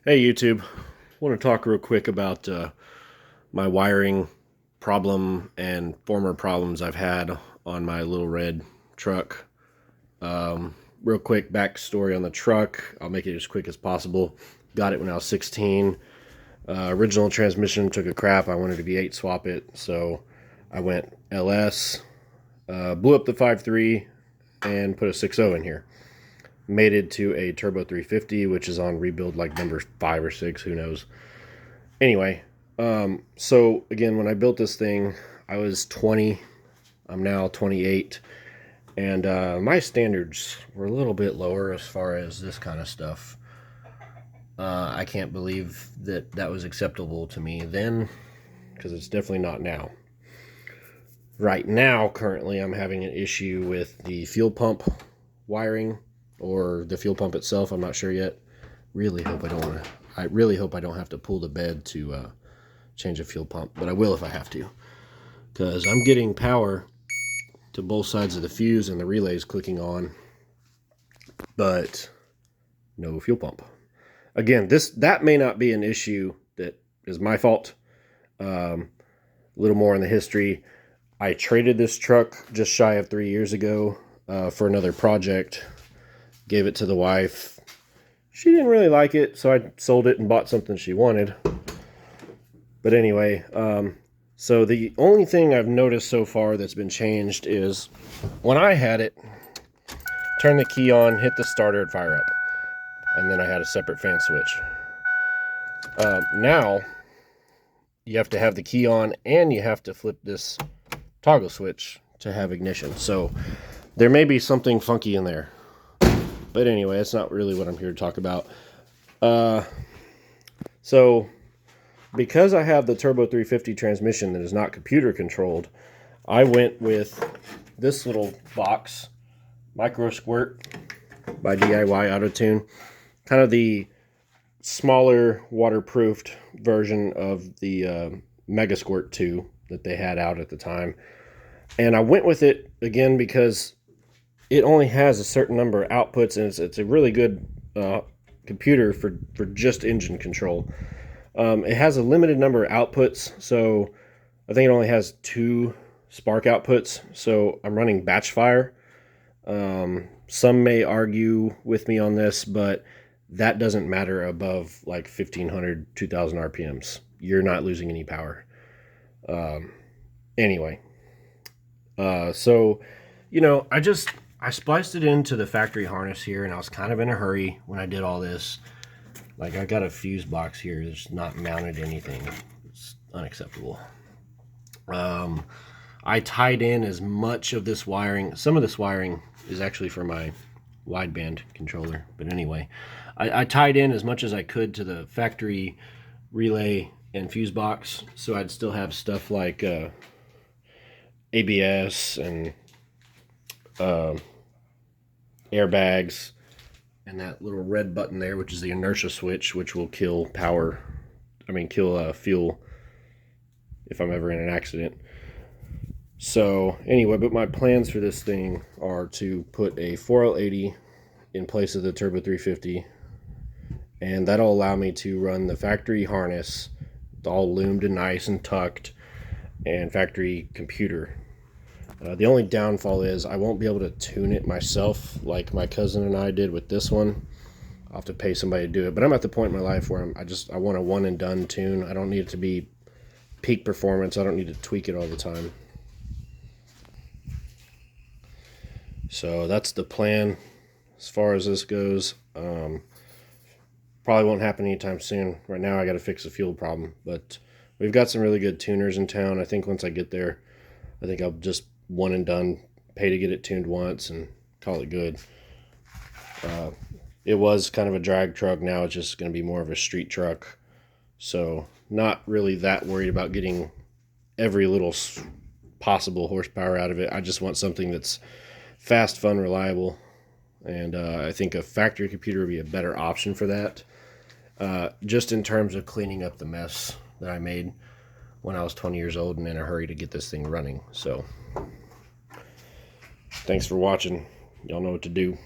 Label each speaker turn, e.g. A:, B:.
A: Hey YouTube, I want to talk real quick about my wiring problem and former problems I've had on my little red truck. Real quick backstory on the truck. I'll make it as quick as possible. Got it when I was 16. Original transmission took a crap. I wanted to V8 swap it, so I went LS, blew up the 5.3 and put a 6.0 in here. Made it to a Turbo 350, which is on rebuild like number 5 or 6, who knows. Anyway, so again, when I built this thing, I was 20. I'm now 28. And my standards were a little bit lower as far as this kind of stuff. I can't believe that that was acceptable to me then, because it's definitely not now. Right now, currently, I'm having an issue with the fuel pump wiring or the fuel pump itself. I'm not sure yet. Really hope I don't have to pull the bed to change a fuel pump, but I will if I have to, because I'm getting power to both sides of the fuse and the relays clicking on, but no fuel pump. Again, that may not be an issue that is my fault. A little more in the history. I traded this truck just shy of 3 years ago for another project. Gave it to the wife. She didn't really like it, so I sold it and bought something she wanted. But anyway, so the only thing I've noticed so far that's been changed is when I had it, turn the key on, hit the starter, and fire up. And then I had a separate fan switch. Now, you have to have the key on and you have to flip this toggle switch to have ignition. So there may be something funky in there. But anyway, that's not really what I'm here to talk about. So because I have the Turbo 350 transmission that is not computer controlled, I went with this little box, Micro Squirt by DIY Auto Tune. Kind of the smaller waterproofed version of the Mega Squirt 2 that they had out at the time. And I went with it again because it only has a certain number of outputs, and it's a really good computer for just engine control. It has a limited number of outputs, so I think it only has 2 spark outputs, so I'm running batch fire. Some may argue with me on this, but that doesn't matter above like 1500, 2000 RPMs. You're not losing any power. Anyway, so, I spliced it into the factory harness here, and I was kind of in a hurry when I did all this. Like, I got a fuse box here that's not mounted anything. It's unacceptable. I tied in as much of this wiring. Some of this wiring is actually for my wideband controller, but anyway, I tied in as much as I could to the factory relay and fuse box, so I'd still have stuff like ABS and airbags, and that little red button there, which is the inertia switch, which will kill fuel if I'm ever in an accident. So anyway, but my plans for this thing are to put a 4L80 in place of the Turbo 350, and that'll allow me to run the factory harness, all loomed and nice and tucked, and factory computer. The only downfall is I won't be able to tune it myself like my cousin and I did with this one. I'll have to pay somebody to do it, but I'm at the point in my life where I want a one and done tune. I don't need it to be peak performance. I don't need to tweak it all the time. So that's the plan as far as this goes. Probably won't happen anytime soon. Right now I got to fix the fuel problem, but we've got some really good tuners in town. I think once I get there, I think I'll just one and done, pay to get it tuned once and call it good. It was kind of a drag truck. Now it's just going to be more of a street truck. So not really that worried about getting every little possible horsepower out of it. I just want something that's fast, fun, reliable. And I think a factory computer would be a better option for that. Just in terms of cleaning up the mess that I made when I was 20 years old and in a hurry to get this thing running. So thanks for watching. Y'all know what to do.